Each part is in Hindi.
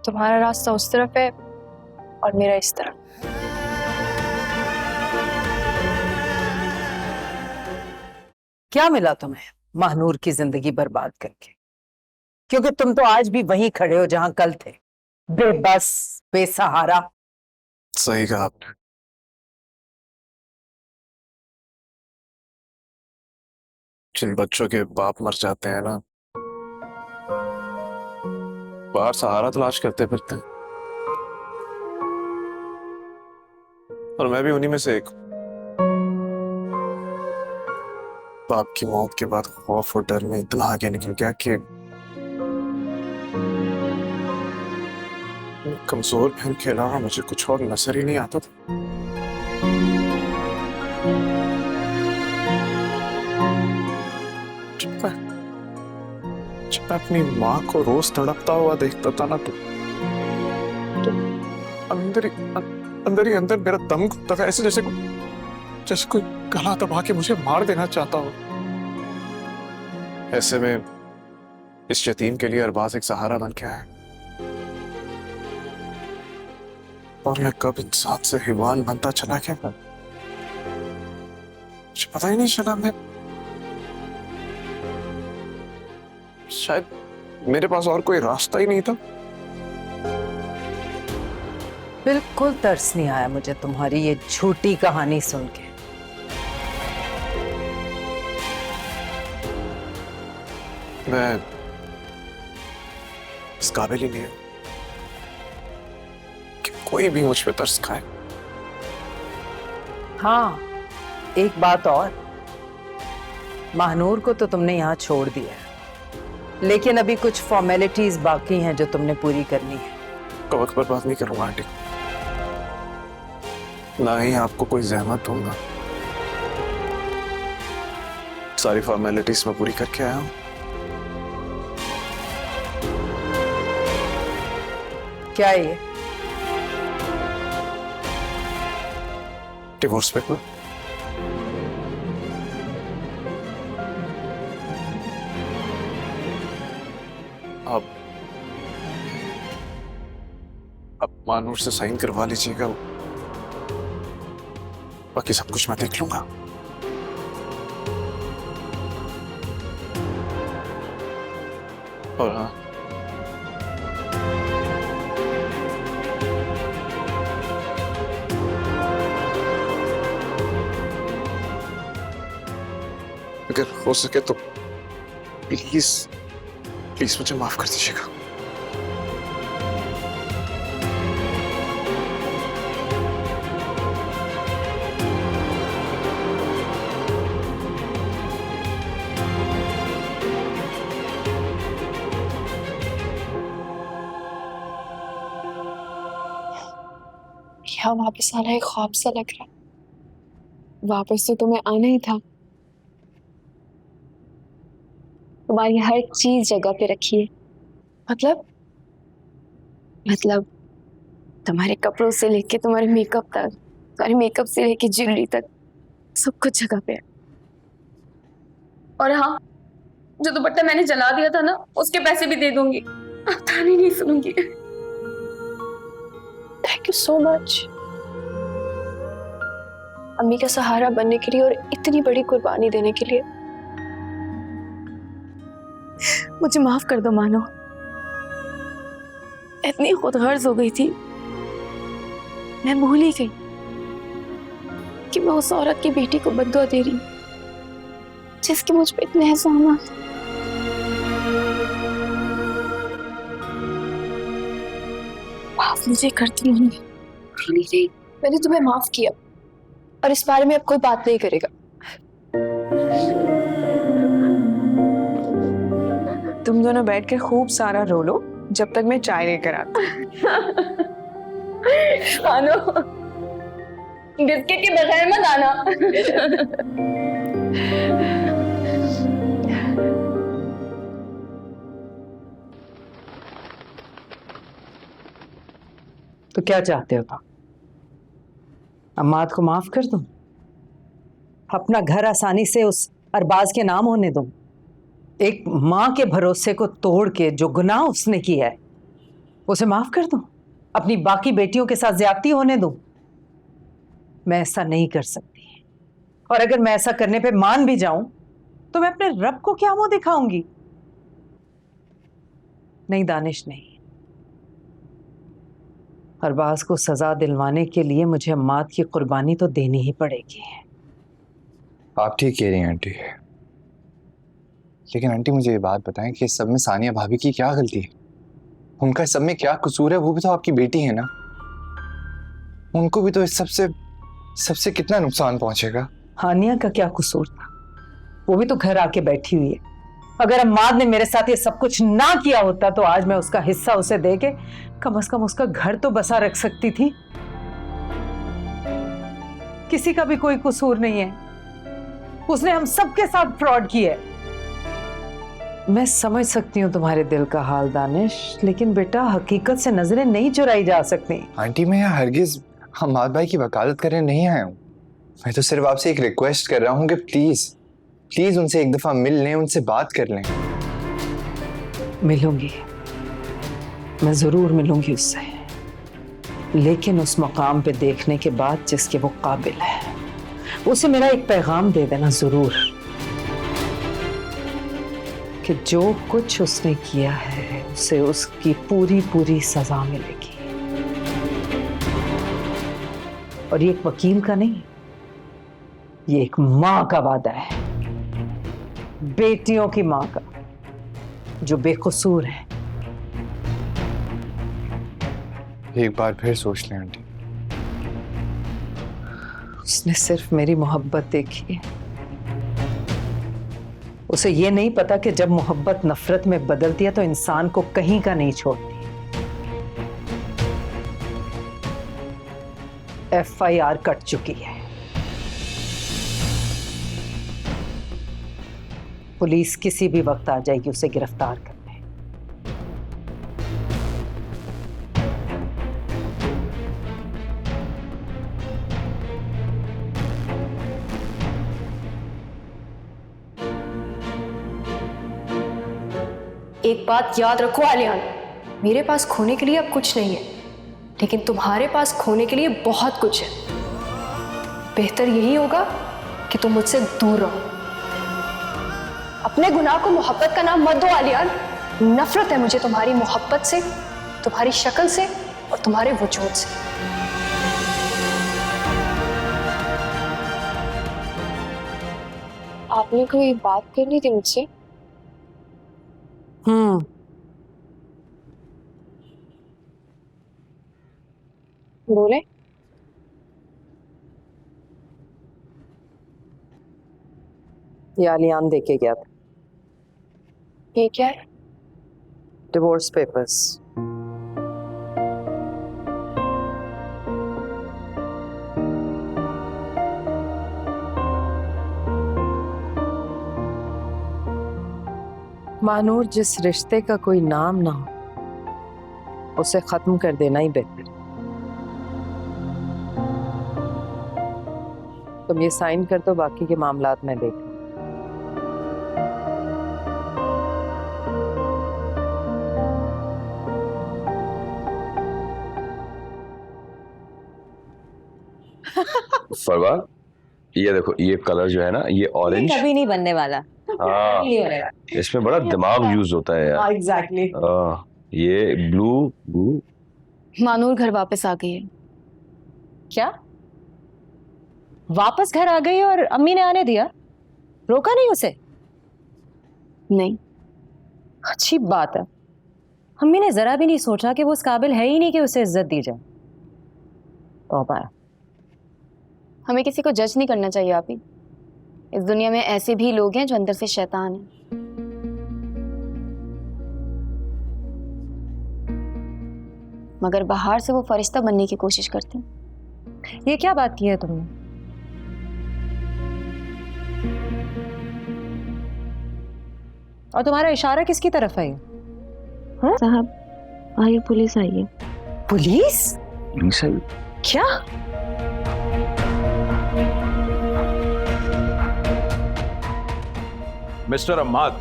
तुम्हारा रास्ता उस तरफ है और मेरा इस तरफ। क्या मिला तुम्हें महानूर की जिंदगी बर्बाद करके? क्योंकि तुम तो आज भी वहीं खड़े हो जहां कल थे, बेबस, बेसहारा। सही कहा आपने। जिन बच्चों के बाप मर जाते हैं ना, बाहर सहारा तलाश करते फिरते हैं, और मैं भी उन्हीं में से एक। बाप की मौत के बाद खौफ और डर में इतना आगे निकल गया कि कमजोर बहन के अलावा मुझे कुछ और नजर ही नहीं आता था। जब मैं अपनी माँ को रोज तड़पता हुआ देखता था ना, तो अंदर ही अंदर मेरा दम घुटता था, ऐसे जैसे कोई गला दबा के मुझे मार देना चाहता हो। ऐसे में इस यतीम के लिए अरबाज एक सहारा बन के आया, और मैं कब इंसान से हिवान बनता चला गया, मुझे पता ही नहीं चला। मैं शायद मेरे पास और कोई रास्ता ही नहीं था। बिल्कुल तरस नहीं आया मुझे तुम्हारी ये झूठी कहानी सुन के। मैं इस काबिल ही नहीं हूं कि कोई भी मुझ पे तरस खाए। हाँ, एक बात और, महानूर को तो तुमने यहाँ छोड़ दिया है, लेकिन अभी कुछ फॉर्मेलिटीज बाकी हैं जो तुमने पूरी करनी है। तो वक्त पर बात नहीं करूंगा आंटी, ना ही आपको कोई जहमत दूंगा। सारी फॉर्मेलिटीज मैं पूरी करके आया हूं। क्या है ये? Divorce paper. अब मानूर से साइन करवा लीजिएगा, बाकी सब कुछ मैं देख लूंगा। और हाँ, अगर हो सके तो प्लीज प्लीज मुझे माफ कर दीजिएगा। क्या वापस आना एक ख्वाब सा लग रहा है। वापस तो तुम्हें आना ही था। तुम्हारी हर चीज जगह पे रखी है। मतलब तुम्हारे कपड़ों से लेके तुम्हारे मेकअप तक, तुम्हारे मेकअप से लेके ज्वेलरी तक, सब कुछ जगह पे है। और हाँ, जो दुपट्टा मैंने जला दिया था ना, उसके पैसे भी दे दूंगी। अब ताने नहीं सुनूंगी। थैंक यू सो मच अम्मी का सहारा बनने के लिए और इतनी बड़ी कुर्बानी देने के लिए। मुझे माफ कर दो मानो, इतनी खुदगर्ज हो गई थी, मैं भूल ही गई कि मैं उस औरत की बेटी को बद्दुआ दे रही हूं जिसके मुझ पे इतने एहसानात। माफ मुझे कर दी मम्मी, मैंने तुम्हें माफ किया और इस बारे में अब कोई बात नहीं करेगा। तुम दोनों बैठ के खूब सारा रो लो जब तक मैं चाय लेकर आती। आनो, बिस्किट के बगैर मत आना। तो क्या चाहते हो तुम? अम्माद को माफ कर दूं? अपना घर आसानी से उस अरबाज के नाम होने दूं? एक माँ के भरोसे को तोड़ के जो गुनाह उसने किया है, उसे माफ कर दूं, अपनी बाकी बेटियों के साथ ज्यादती होने दूं? मैं ऐसा नहीं कर सकती, और अगर मैं ऐसा करने पे मान भी जाऊं तो मैं अपने रब को क्या मुंह दिखाऊंगी? नहीं दानिश, नहीं। अरबाज को सजा दिलवाने के लिए मुझे अम्माद की कुर्बानी तो देनी ही पड़ेगी। आप ठीक कह रही हैं आंटी, लेकिन आंटी मुझे ये बात बताएं कि इस सब में सानिया भाभी की क्या गलती है? उनका इस सब में क्या कसूर है? वो भी तो आपकी बेटी है ना, उनको भी तो इस सबसे कितना नुकसान पहुंचेगा। हानिया का क्या कसूर था? वो भी तो घर आके बैठी हुई है। अगर अम्माद ने मेरे साथ ये सब कुछ ना किया होता तो आज मैं उसका हिस्सा उसे दे के कम से कम उसका घर तो बसा रख सकती थी। किसी का भी कोई कसूर नहीं है, उसने हम सबके साथ फ्रॉड किया है। मैं समझ सकती हूँ तुम्हारे दिल का हाल दानिश, लेकिन बेटा हकीकत से नजरें नहीं चुराई जा सकती। आंटी मैं यहाँ हरगिज हम्माद भाई की वकालत करने नहीं आया हूँ। मैं तो सिर्फ आपसे एक रिक्वेस्ट कर रहा हूँ कि प्लीज उनसे एक दफा मिल लें, उनसे बात कर लें। मिलूंगी, मैं जरूर मिलूंगी उससे, लेकिन उस मकाम पे देखने के बाद जिसके वो काबिल है। उसे मेरा एक पैगाम दे देना जरूर कि जो कुछ उसने किया है उसे उसकी पूरी सजा मिलेगी। और ये एक वकील का नहीं, ये एक मां का वादा है, बेटियों की मां का, जो बेकसूर है। एक बार फिर सोच लें आंटी। उसने सिर्फ मेरी मोहब्बत देखी है। उसे ये नहीं पता कि जब मोहब्बत नफरत में बदलती है तो इंसान को कहीं का नहीं छोड़ती। FIR कट चुकी है, पुलिस किसी भी वक्त आ जाएगी उसे गिरफ्तार करने। एक बात याद रखो आलियान, मेरे पास खोने के लिए अब कुछ नहीं है, लेकिन तुम्हारे पास खोने के लिए बहुत कुछ है। बेहतर यही होगा कि तुम मुझसे दूर रहो। अपने गुनाह को मोहब्बत का नाम मत दो आलियान। नफरत है मुझे तुम्हारी मोहब्बत से, तुम्हारी शक्ल से और तुम्हारे वजूद से। आपने कोई बात करनी थी मुझसे? बोले। ये आलियान दे के गया था। ये क्या है? Divorce papers. मानूर, जिस रिश्ते का कोई नाम ना हो उसे खत्म कर देना ही बेहतर। तुम ये साइन कर दो, बाकी के मामलात मैं देख लूं। फरवा, ये देखो, ये कलर जो है ना, ये ऑरेंज कभी नहीं बनने वाला। हाँ, इसमें बड़ा दिमाग यूज होता है यार। एग्जैक्टली। ये ब्लू। मानूर घर वापस आ गई है। क्या? वापस घर आ गई और अम्मी ने आने दिया? रोका नहीं उसे? नहीं। अच्छी बात है। अम्मी ने जरा भी नहीं सोचा कि वो उस काबिल है ही नहीं कि उसे इज्जत दी जाए। तौबा है। हमें किसी को जज नहीं करना चाहिए आप ही। इस दुनिया में ऐसे भी लोग हैं जो अंदर से शैतान हैं। मगर बाहर से वो फरिश्ता बनने की कोशिश करते हैं। ये क्या बात की है तुमने? और तुम्हारा इशारा किसकी तरफ है? साहब, आइए, पुलिस आई है। पुलिस? क्या? मिस्टर अम्माद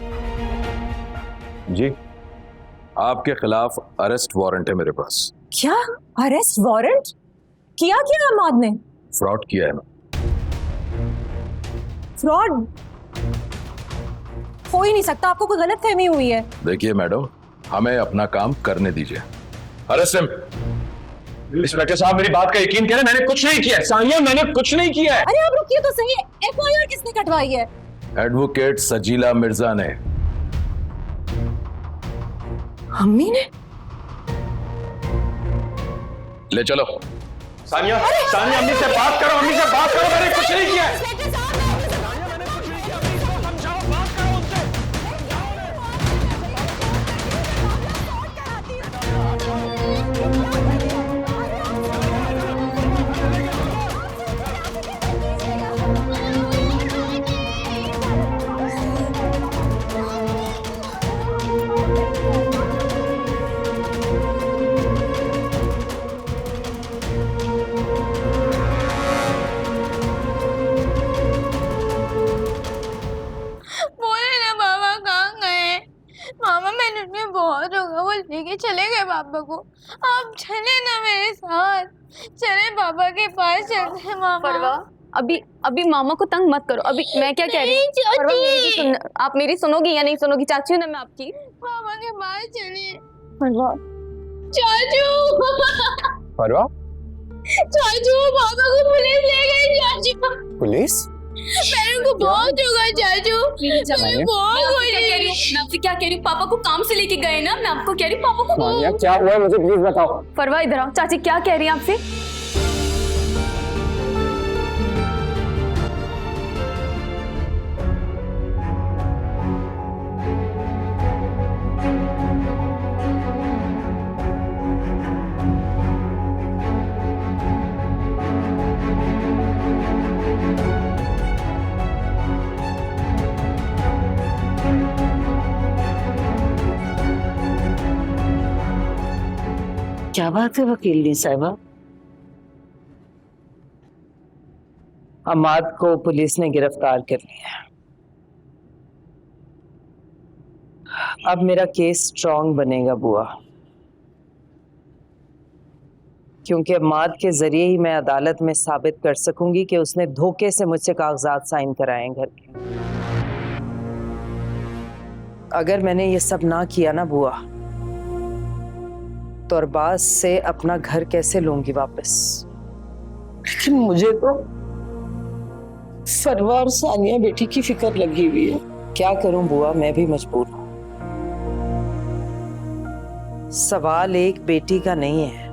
जी, आपके खिलाफ अरेस्ट वारंट है मेरे पास। क्या अरेस्ट वारंट? किया क्या अमाद ने? फ्रॉड किया है मैं। फ्रॉड हो ही नहीं सकता, आपको कोई गलत फहमी हुई है। देखिए मैडम, हमें अपना काम करने दीजिए। Arrest him. इंस्पेक्टर साहब मेरी बात का यकीन करें, मैंने कुछ नहीं किया है। सानिया, मैंने कुछ नहीं किया है। अरे आप रुकिए तो सही, एफआईआर किसने कटवाई है? एडवोकेट सजीला मिर्जा ने। अम्मी ने? ले चलो। सानिया, सानिया अम्मी से बात करो, अम्मी से बात करो, मैंने कुछ नहीं किया है। बोले ना पापा कहाँ गए? मामा मैंने उन्हें बहुत होगा, वो लेके चले गए पापा को। आप चले ना मेरे साथ, चले पापा के पास चलते हैं मामा। परवा, अभी मामा को तंग मत करो। अभी मैं क्या कह रही हूँ? नहीं, परवा, चाची। आप मेरी सुनोगी या नहीं सुनोगी? चाची हूँ ना मैं आपकी। पापा के पास चले। परवा, चाचू परवा, चाचू पापा को पुलिस ले गई। चाचू पुलिस? मेरे को बहुत होगा चाचू, मैं बहुत हो रही। मैं आपसे क्या कह रही हूँ? पापा को काम से लेके गए ना, मैं आपको कह रही हूँ पापा को। सानिया क्या हुआ है मुझे प्लीज बताओ। परवा इधर आओ। चाची क्या कह रही हैं आपसे? क्या बात है वकील साहिबा? अमाद को पुलिस ने गिरफ्तार कर लिया। अब मेरा केस स्ट्रॉन्ग बनेगा बुआ, क्योंकि अमाद के जरिए ही मैं अदालत में साबित कर सकूंगी कि उसने धोखे से मुझसे कागजात साइन कराए घर के। अगर मैंने ये सब ना किया ना बुआ, तो अरबाज से अपना घर कैसे लूंगी वापस? लेकिन मुझे तो फरवा और सानिया बेटी की फिक्र लगी हुई है। क्या करूं बुआ, मैं भी मजबूर हूं। सवाल एक बेटी का नहीं है,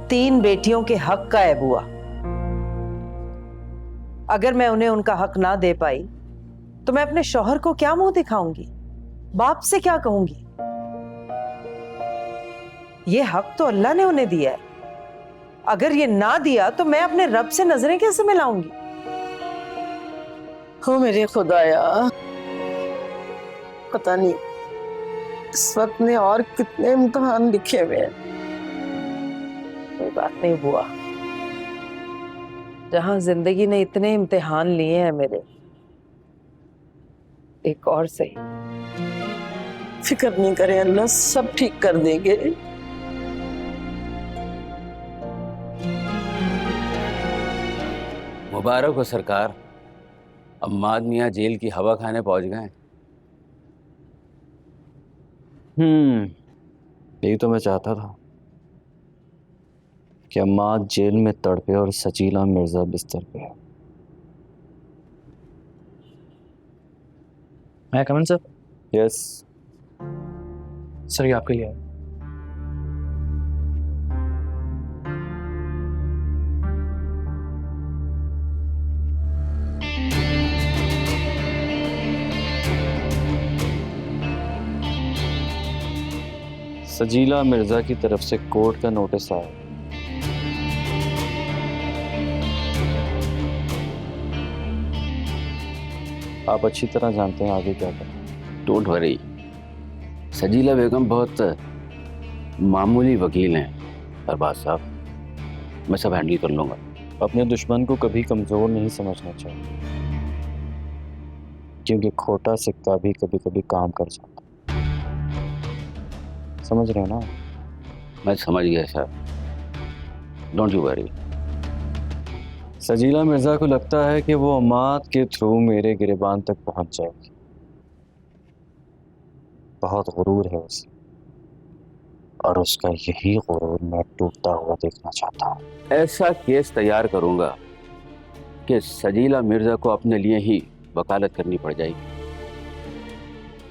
3 बेटियों के हक का है बुआ। अगर मैं उन्हें उनका हक ना दे पाई तो मैं अपने शौहर को क्या मुंह दिखाऊंगी? बाप से क्या कहूंगी? ये हक तो अल्लाह ने उन्हें दिया है। अगर ये ना दिया तो मैं अपने रब से नजरें कैसे मिलाऊंगी? हो मेरे खुदाया, पता नहीं इस वक्त ने और कितने इम्तिहान लिखे हुए हैं। कोई बात नहीं बुआ, जहां जिंदगी ने इतने इम्तिहान लिए हैं मेरे, एक और सही। फिक्र नहीं करें, अल्लाह सब ठीक कर देंगे। मुबारक हो सरकार, अम्माद मियाँ जेल की हवा खाने पहुंच गए। यही तो मैं चाहता था कि अम्माद जेल में तड़पे और सजीला मिर्जा बिस्तर पे। मैं कमन सर? यस सर, ये आपके लिए है। सजीला मिर्जा की तरफ से कोर्ट का नोटिस आया। आप अच्छी तरह जानते हैं आगे क्या करें। डोंट वरी, सजीला बेगम बहुत मामूली वकील हैं अरबाज साहब, मैं सब हैंडल कर लूंगा। अपने दुश्मन को कभी कमजोर नहीं समझना चाहिए, क्योंकि खोटा सिक्का भी कभी कभी काम कर जाता है। समझ रहे हो ना? मैं समझ गया sir, don't you worry. Sajeela Mirza को लगता है कि वो अम्माद के थ्रू मेरे गिरेबान तक पहुंच जाएगी। बहुत गुरूर है उसे, और उसका यही गुरूर मैं टूटता हुआ देखना चाहता हूँ। ऐसा केस तैयार करूंगा कि सजीला मिर्जा को अपने लिए ही वकालत करनी पड़ जाएगी।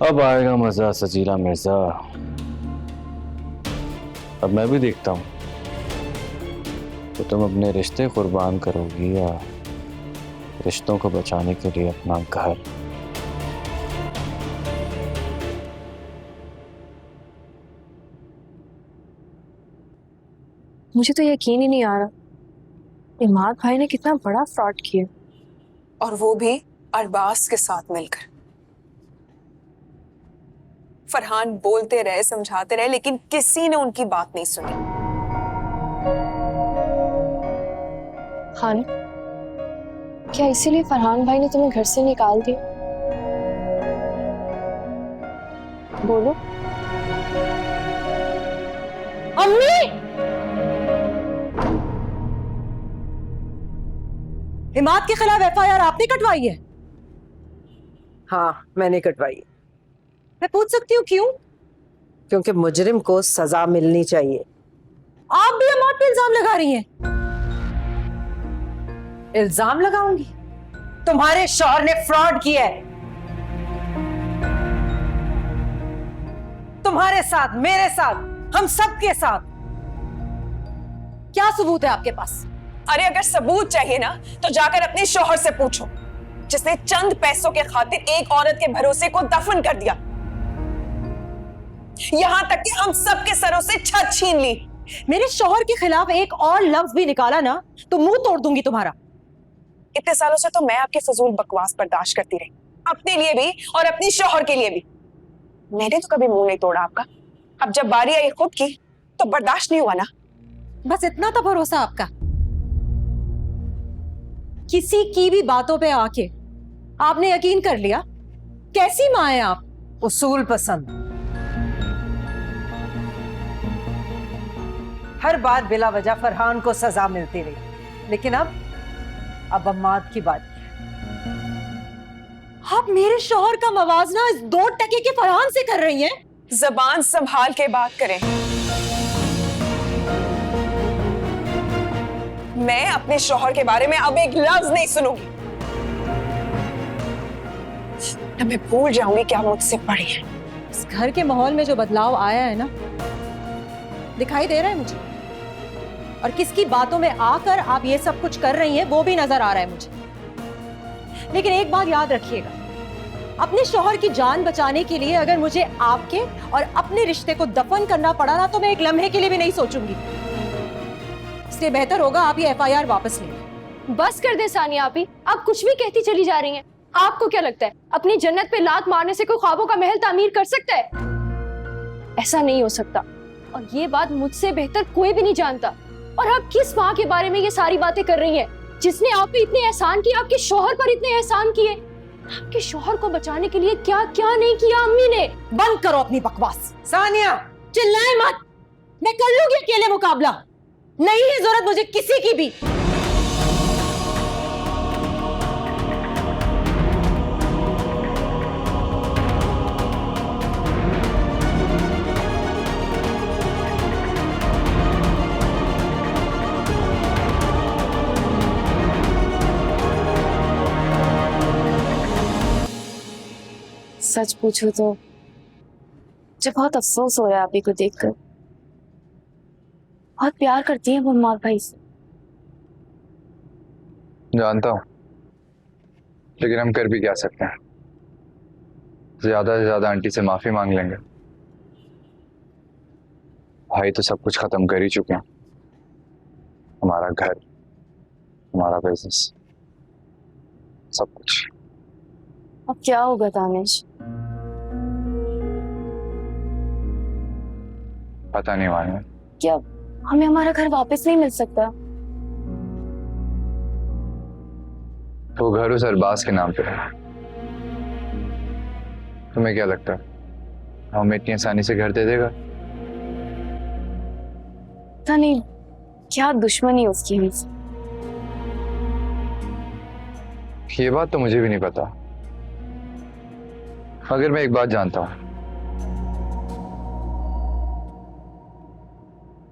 अब आएगा मजा सजीला मिर्जा। अब मैं भी देखता हूँ तो तुम अपने रिश्ते कुर्बान करोगी या रिश्तों को बचाने के लिए अपना घर। मुझे तो यकीन ही नहीं आ रहा, इमाद भाई ने कितना बड़ा फ्रॉड किया, और वो भी अरबाज के साथ मिलकर। फरहान बोलते रहे, समझाते रहे, लेकिन किसी ने उनकी बात नहीं सुनी। खान, क्या इसीलिए फरहान भाई ने तुम्हें घर से निकाल दिया? बोलो। अम्मी! इमाद के खिलाफ एफआईआर आपने कटवाई है? हाँ, मैंने कटवाई है। मैं पूछ सकती हूँ क्यों? क्योंकि मुजरिम को सजा मिलनी चाहिए। आप भी इमाद पे इल्जाम लगा रही हैं। इल्जाम लगाऊंगी? तुम्हारे शौहर ने फ्रॉड किया है, तुम्हारे साथ, मेरे साथ, हम सबके साथ। क्या सबूत है आपके पास? अरे अगर सबूत चाहिए ना तो जाकर अपने शौहर से पूछो, जिसने चंद पैसों के खातिर एक औरत के भरोसे को दफन कर दिया, यहां तक कि हम सबके सरों से छत छीन ली। मेरे शौहर के खिलाफ एक और लफ्ज भी निकाला ना तो मुंह तोड़ दूंगी तुम्हारा। इतने सालों से तो मैं आपकी फजूल बकवास बर्दाश्त करती रही, अपने लिए भी और अपनी शौहर के लिए भी। मैंने तो कभी मुंह नहीं तोड़ा आपका। अब जब बारी आई खुद की तो बर्दाश्त नहीं हुआ ना। बस इतना तो भरोसा आपका, किसी की भी बातों पे आके आपने यकीन कर लिया। कैसी मां है आप? उसूल पसंद। हर बार बिला वजह फरहान को सजा मिलती रही, लेकिन अब अम्माद की बात है। आप मेरे शौहर का मवाजना इस 2 टके के फरहान से कर रही हैं? जबान संभाल के बात करें। मैं अपने शौहर के बारे में अब एक लफ्ज नहीं सुनूंगी। न मैं भूल जाऊंगी क्या मुझसे पड़ी है। इस घर के माहौल में जो बदलाव आया है ना, दिखाई दे रहा है मुझे, और किसकी बातों में आकर आप ये सब कुछ कर रही हैं वो भी नजर आ रहा है मुझे। लेकिन एक बात याद रखिएगा, अपने शौहर की जान बचाने के लिए अगर मुझे आपके और अपने रिश्ते को दफन करना पड़ा ना तो मैं एक लम्हे के लिए भी नहीं सोचूंगी। इसलिए बेहतर होगा आप ये एफआईआर वापस ले लें। बस कर दे सानिया आपी, आप कुछ भी कहती चली जा रही हैं। आपको क्या लगता है अपनी जन्नत पे लात मारने से कोई ख्वाबों का महल तामीर कर सकता है? ऐसा नहीं हो सकता, और ये बात मुझसे बेहतर कोई भी नहीं जानता। और आप किस माँ के बारे में ये सारी बातें कर रही हैं जिसने आप पे इतने एहसान किए, आपके शौहर पर इतने एहसान किए? आपके शौहर को बचाने के लिए क्या क्या नहीं किया अम्मी ने? बंद करो अपनी बकवास। सानिया, चिल्लाए मत, मैं कर लूंगी अकेले मुकाबला, नहीं है जरूरत मुझे किसी की भी। सच पूछो तो मुझे बहुत अफसोस हो रहा है अभी को देखकर। बहुत प्यार करती है वो अम्माद भाई से। जानता हूँ, लेकिन हम कर भी क्या सकते हैं? ज्यादा से ज्यादा आंटी से माफी मांग लेंगे। भाई तो सब कुछ खत्म कर ही चुके हैं, हमारा घर, हमारा बिजनेस, सब कुछ। अब क्या होगा दानिश? पता नहीं मालूम। क्या हमें हमारा घर वापस नहीं मिल सकता? वो घर उस अरबाज के नाम पे है। तुम्हें क्या लगता है हमें इतनी आसानी से घर दे देगा? पता नहीं क्या दुश्मनी उसकी हमसे। ये बात तो मुझे भी नहीं पता, मगर मैं एक बात जानता हूं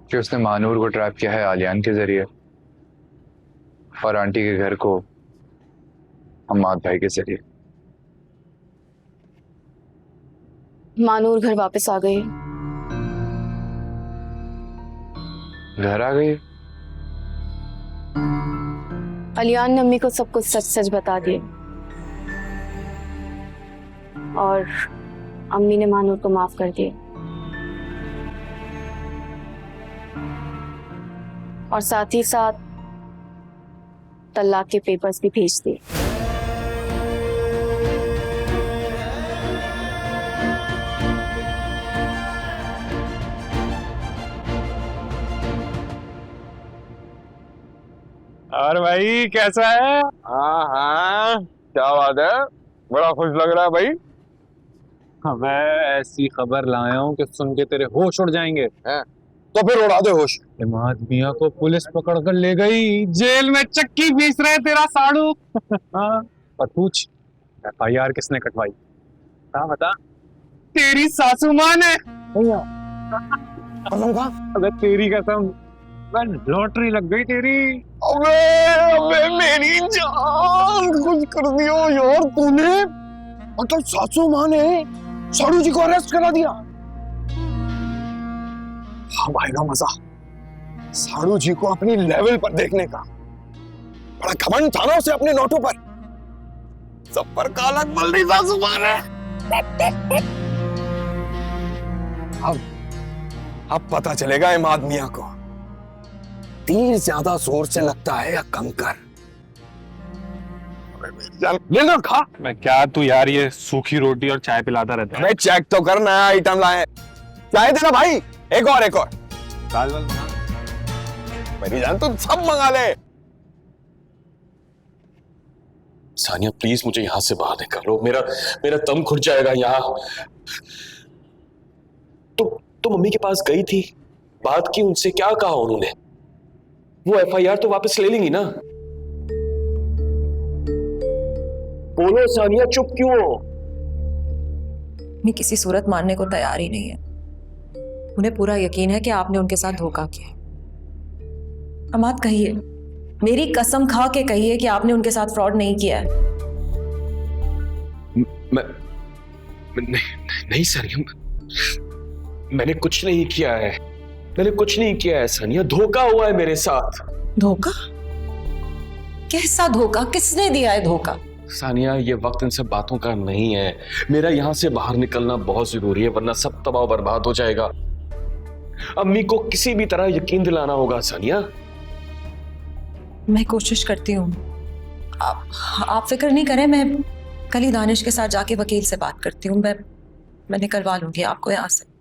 कि उसने महानूर को ट्रैप किया है आलियान के जरिए और आंटी के घर को अम्माद भाई के जरिए। मानूर घर वापस आ गई। घर आ गई? अलियान ने अम्मी को सब कुछ सच सच बता दिए और अम्मी ने मानूर को माफ कर दिया और साथ ही साथ तलाक के पेपर्स भी भेज दिए। और भाई कैसा है? हाँ हाँ, क्या बात है, बड़ा खुश लग रहा है भाई। मैं ऐसी खबर लाया हूँ कि सुन के तेरे होश उड़ जाएंगे। है? तो फिर उड़ा दे होश। इमाद मियाँ को पुलिस पकड़ कर ले गई, जेल में चक्की पीस रहे तेरा साड़ू। हाँ, और पूछ FIR किसने कटवाई? हाँ बता। तेरी सासू माँ ने। अबे तेरी कसम, लॉटरी लग गई तेरी। अबे अबे मेरी जान, कुछ कर दियो यार तूने। मतलब सासू माँ ने साड़ू जी को अरेस्ट करा दिया। अब आएगा मजा साड़ू जी को अपनी लेवल पर देखने का। बड़ा घमंड था ना उसे अपने नोटों पर, सब पर काला मल रही सासू माँ ने। अब पता चलेगा इमाद मियाँ को तीर ज्यादा जोर से लगता है या कंकर। ले ना खा। मैं क्या तू यार ये सूखी रोटी और चाय पिलाता रहता है। अबे चेक तो कर, नया आइटम लाए। चाय देना भाई, एक और एक और। दाल वाल मेरी जान तू सब मंगा ले। सानिया प्लीज मुझे यहां से बाहर निकालो, मेरा मेरा दम घुट जाएगा यहाँ। तो मम्मी के पास गई थी, बात की उनसे, क्या कहा उन्होंने? वो FIR तो वापस ले लेंगी ना? बोलो सानिया, चुप क्यों हो? मैं किसी सूरत मानने को तैयार ही नहीं है। उन्हें पूरा यकीन है कि आपने उनके साथ धोखा किया। अमाद कहिए, मेरी कसम खा के कहिए कि आपने उनके साथ फ्रॉड नहीं किया है। नहीं सानिया, मैंने कुछ नहीं किया है, मैंने कुछ नहीं किया है सानिया, धोखा हुआ है मेरे साथ। धोखा? कैसा धोखा? किसने दिया है धोखा? सानिया ये वक्त इन सब बातों का नहीं है, मेरा यहां से बाहर निकलना बहुत जरूरी है, वरना सब तबाह बर्बाद हो जाएगा। अम्मी को किसी भी तरह यकीन दिलाना होगा सानिया। मैं कोशिश करती हूँ, आप फिक्र नहीं करें। मैं कल ही दानिश के साथ जाके वकील से बात करती हूँ। मैं निकलवा लूंगी आपको यहाँ से।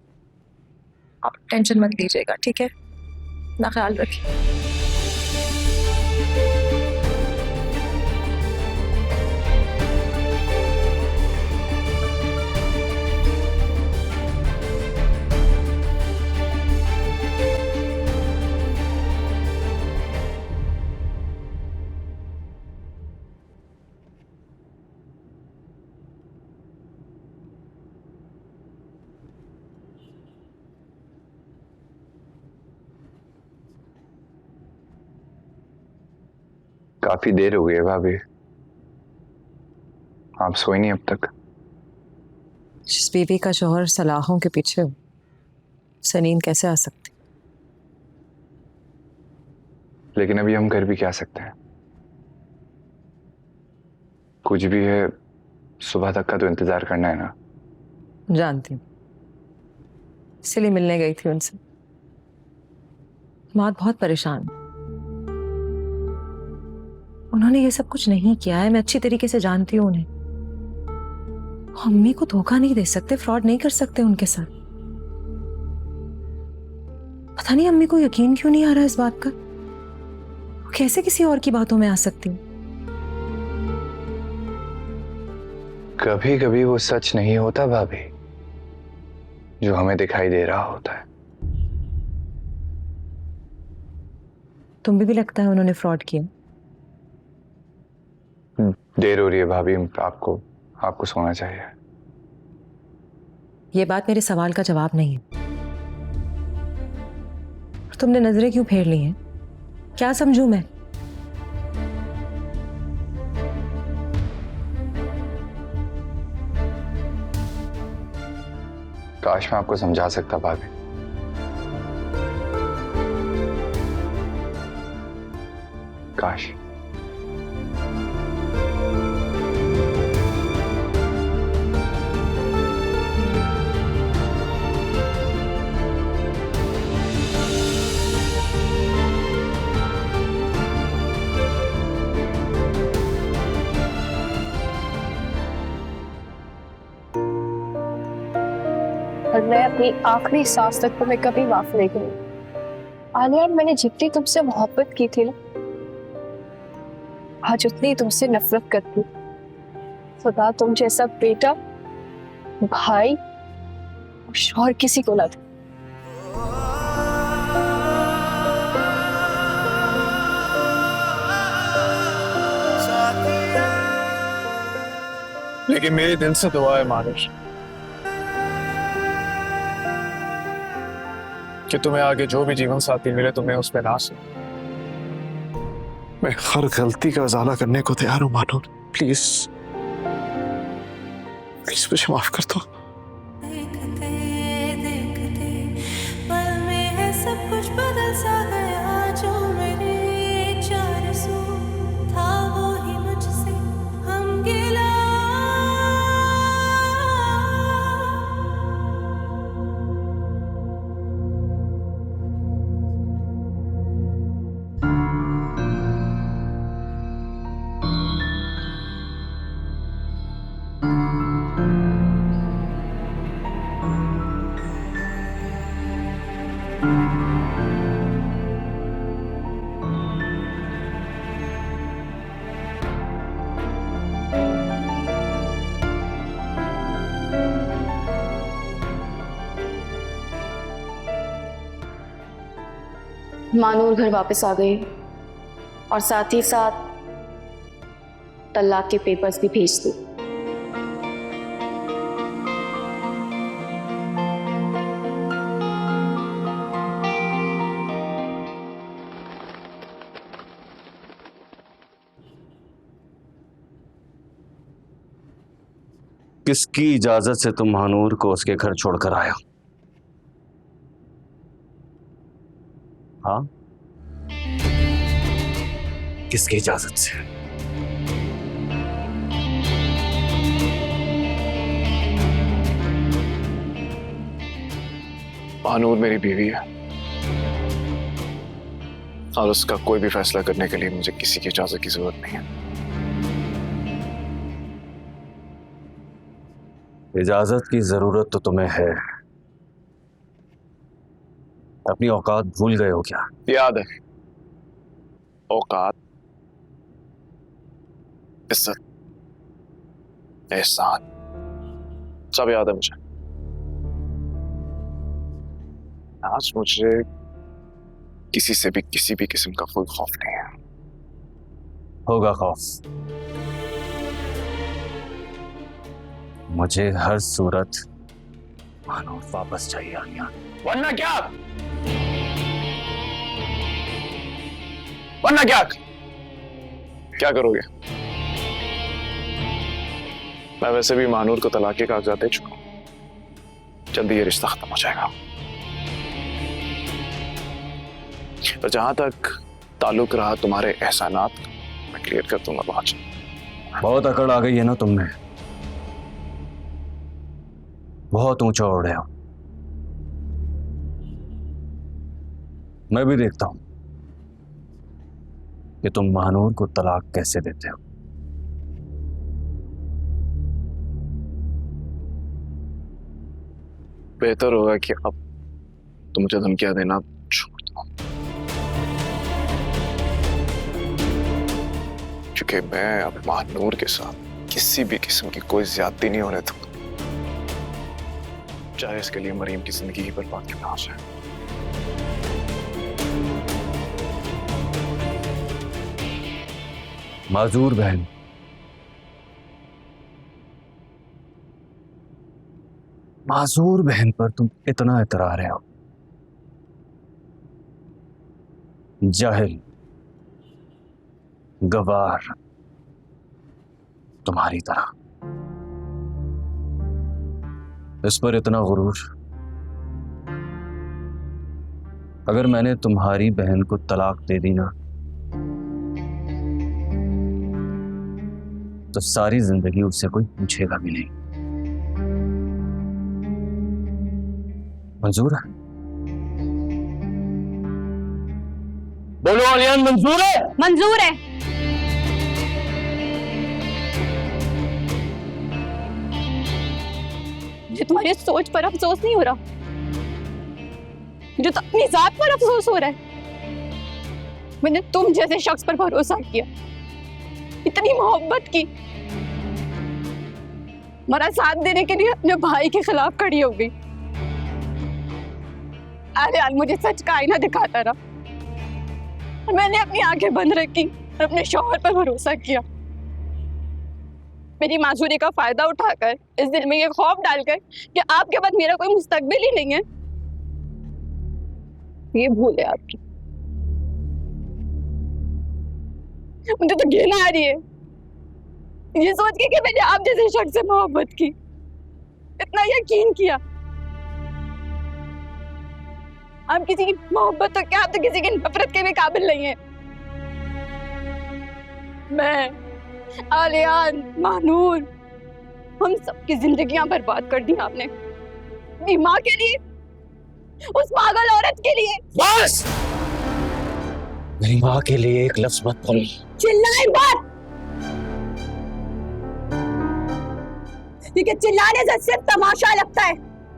आप टेंशन मत लीजिएगा, ठीक है? अपना ख्याल रखिए। काफी देर हो गई है भाभी, आप सोई नहीं अब तक? जिस बीवी का शौहर सलाहों के पीछे हो, उसे नींद कैसे आ सकती? लेकिन अभी हम कर भी क्या सकते हैं? कुछ भी है, सुबह तक का तो इंतजार करना है ना। जानती हूँ, इसलिए मिलने गई थी उनसे। माँ बहुत परेशान, उन्होंने ये सब कुछ नहीं किया है। मैं अच्छी तरीके से जानती हूँ उन्हें। अम्मी को धोखा नहीं दे सकते, फ्रॉड नहीं कर सकते उनके साथ। पता नहीं अम्मी को यकीन क्यों नहीं आ रहा इस बात का। वो कैसे किसी और की बातों में आ सकती हूँ? कभी कभी वो सच नहीं होता भाभी जो हमें दिखाई दे रहा होता है। तुम्हें भी लगता है उन्होंने फ्रॉड किया? देर हो रही है भाभी, आपको आपको सोना चाहिए। ये बात मेरे सवाल का जवाब नहीं है। तुमने नजरें क्यों फेर ली हैं? क्या समझूं मैं? काश मैं आपको समझा सकता भाभी। काश। और मैं अपनी आखिरी सांस तक तुम्हें कभी माफ नहीं करूंगी। आलिया, मैंने जितनी तुमसे मोहब्बत की थी ना, आज उतनी तुमसे नफरत करती। खुदा तुम जैसा बेटा, भाई और किसी को ना दे। लेकिन मेरे दिल से दुआ है मानिश कि तुम्हें आगे जो भी जीवन साथी मिले तुम्हें उस पर नाज हो। मैं हर गलती का उजाला करने को तैयार हूं मानूर। प्लीज प्लीज मुझे माफ कर दो। देखते देखते पल में है सब कुछ बदल सा गया। जो मेरे चार सू था वो ही मुझसे हम गिला। मानूर घर वापस आ गई और साथ ही साथ तलाक के पेपर्स भी भेज दी। किसकी इजाजत से तुम महानूर को उसके घर छोड़कर आए हो? हाँ, किसकी इजाजत से? मानूर मेरी बीवी है और उसका कोई भी फैसला करने के लिए मुझे किसी की इजाजत की जरूरत नहीं है। इजाजत की जरूरत तो तुम्हें है। अपनी औकात भूल गए हो क्या? याद है, औकात, इज्जत, एहसान सब याद है मुझे। आज मुझे किसी से भी किसी भी किस्म का कोई खौफ नहीं है। होगा खौफ। मुझे हर सूरत महानूर वापस चाहिए आलिया। वरना क्या? वरना क्या? क्या करोगे? मैं वैसे भी मानूर को तलाक के कागजात दे चुका हूं। जल्दी ये रिश्ता खत्म हो जाएगा। और जहां तक ताल्लुक रहा तुम्हारे एहसानात, मैं क्लियर कर दूंगा बहुत जल्द। बहुत अकड़ आ गई है ना तुम में। बहुत ऊंचा उड़े हो। मैं भी देखता हूं कि तुम महानूर को तलाक कैसे देते हो। बेहतर होगा कि अब तुम मुझे धमकियां देना छोड़ दो, क्योंकि मैं अब महानूर के साथ किसी भी किस्म की कोई ज्यादती नहीं होने दूंगा, चाहे इसके लिए मरीम की जिंदगी ही बर्बाद क्यों ना हो जाए। माजूर बहन, माजूर बहन पर तुम इतना इतरा रहे हो। जाहिल, गवार, तुम्हारी तरह। इस पर इतना गुरूर। अगर मैंने तुम्हारी बहन को तलाक दे दी ना, तो सारी जिंदगी उससे कोई पूछेगा भी नहीं। मंजूर है? बोलो आलियान, मंजूर है? मंजूर है। मुझे तुम्हारी सोच पर अफसोस नहीं हो रहा, मुझे तो अपनी जात पर अफसोस हो रहा है। मैंने तुम जैसे शख्स पर भरोसा किया, इतनी मोहब्बत की, मेरा साथ देने के लिए अपने भाई के खिलाफ खड़ी हो गई। अरे मुझे सच का आईना दिखाता रहा और मैंने अपनी आंखें बंद रखी और अपने शौहर पर भरोसा किया। मेरी माजूरी का फायदा उठाकर, इस दिल में ये खौफ डालकर कि आपके बाद मेरा कोई मुस्तकबिल ही नहीं है, ये भूल है आपकी। मुझे तो घृणा आ रही है ये सोच के कि मैंने आप जैसे शख्स से मोहब्बत की, इतना यकीन किया। आप किसी की मोहब्बत तो क्या, आप तो किसी की नफरत के भी काबिल नहीं है। मैं, आलियान, मानूर, हम सबकी जिंदगियां बर्बाद कर दी आपने अपनी माँ के लिए, उस पागल औरत के लिए। बस! मेरी माँ के लिए एक लफ्ज मत बोलो। चिल्लाए मत। क्योंकि चिल्लाने से सिर्फ तमाशा लगता है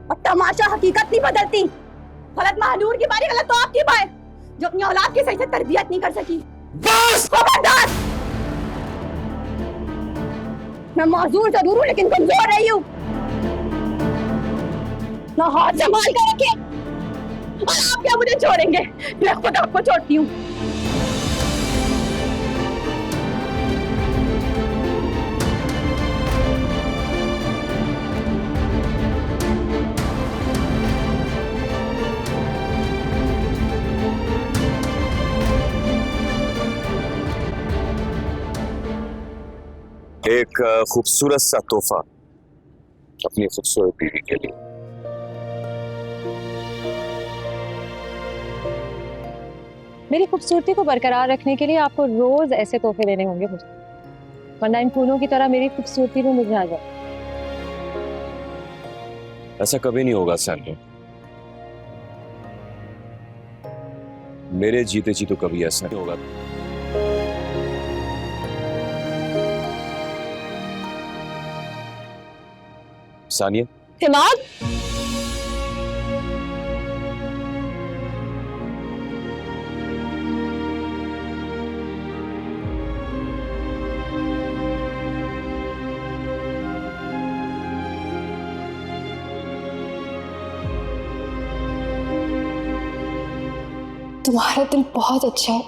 और तमाशा हकीकत नहीं बदलती। गलत मानूर की बारी, गलत तो आपकी बात, जो अपनी औलाद की सही से तरबियत नहीं कर सकी। बस! खबरदार! मैं माजूर जरूर हूँ लेकिन कमजोर रही हूँ। ना हाथ संभाल कर रखे और आप क्या मुझे छोड़ेंगे? मैं खुद आपको छोड़ती हूँ। एक खूबसूरत सा तोहफा अपनी खूबसूरत बीवी के लिए। मेरी खूबसूरती को बरकरार रखने के लिए आपको रोज ऐसे तोहफे देने होंगे मुझे, वरना इन फूलों की तरह मेरी खूबसूरती भी मुझे आ जाए। ऐसा कभी नहीं होगा सैंडो, मेरे जीते जी तो कभी ऐसा नहीं होगा। सानिया, दिमाग तुम्हारा दिल बहुत अच्छा है,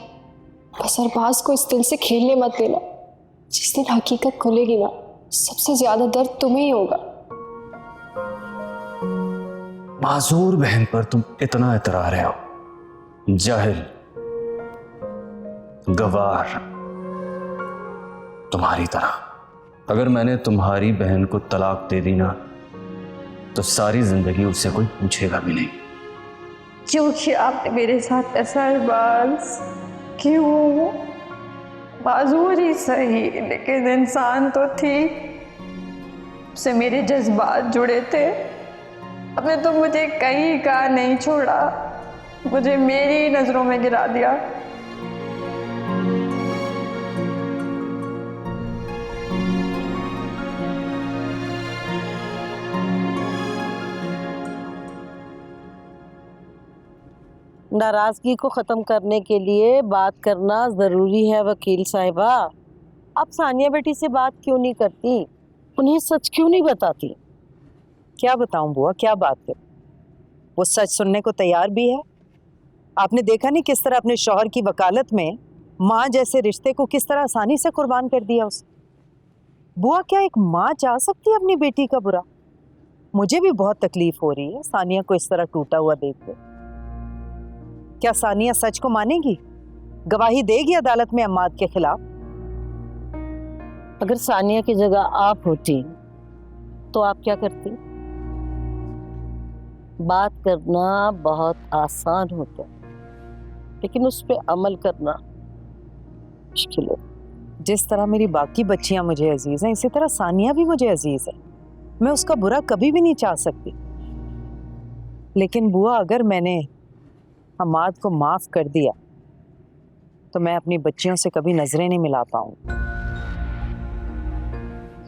बस अरबाज को इस दिल से खेलने मत देना। जिस दिन हकीकत खुलेगी ना, सबसे ज्यादा दर्द तुम्हें ही होगा। माजूर बहन पर तुम इतना इतरा रहे हो। जाहिल, गवार, तुम्हारी तरह। अगर मैंने तुम्हारी बहन को तलाक दे दी ना, तो सारी जिंदगी उससे कोई पूछेगा भी नहीं। क्योंकि आपने मेरे साथ ऐसा अरबाज क्यों? माजूर ही सही लेकिन इंसान तो थी, उससे मेरे जज्बात जुड़े थे। आपने तो मुझे कहीं का नहीं छोड़ा, मुझे मेरी नजरों में गिरा दिया। नाराजगी को खत्म करने के लिए बात करना जरूरी है वकील साहिबा। आप सानिया बेटी से बात क्यों नहीं करती, उन्हें सच क्यों नहीं बताती? क्या बताऊं बुआ, क्या बात है? वो सच सुनने को तैयार भी है। आपने देखा नहीं किस तरह अपने शौहर की वकालत में माँ जैसे रिश्ते को किस तरह आसानी से कुर्बान कर दिया उसने। बुआ, क्या एक माँ चाह सकती है अपनी बेटी का बुरा? मुझे भी बहुत तकलीफ हो रही है सानिया को इस तरह टूटा हुआ देखकर। क्या सानिया सच को मानेगी? गवाही देगी अदालत में अम्माद के खिलाफ? अगर सानिया की जगह आप होती तो आप क्या करती? बात करना बहुत आसान होता है, लेकिन उस पर अमल करना मुश्किल है। जिस तरह मेरी बाकी बच्चियां मुझे अजीज हैं, इसी तरह सानिया भी मुझे अजीज है। मैं उसका बुरा कभी भी नहीं चाह सकती। लेकिन बुआ, अगर मैंने अम्माद को माफ कर दिया तो मैं अपनी बच्चियों से कभी नजरें नहीं मिला पाऊंगी।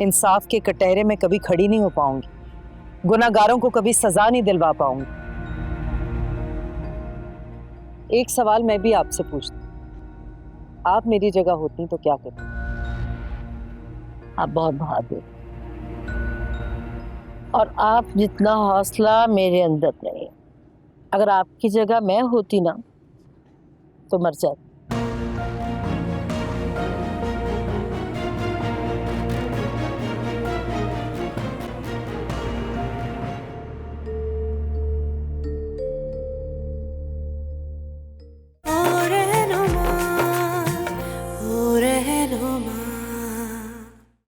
इंसाफ के कटहरे में कभी खड़ी नहीं हो पाऊंगी। गुनाहगारों को कभी सजा नहीं दिलवा पाऊंगी। एक सवाल मैं भी आपसे पूछती, आप मेरी जगह होती तो क्या करती? आप बहुत बहादुर, और आप जितना हौसला मेरे अंदर नहीं है। अगर आपकी जगह मैं होती ना तो मर जाती।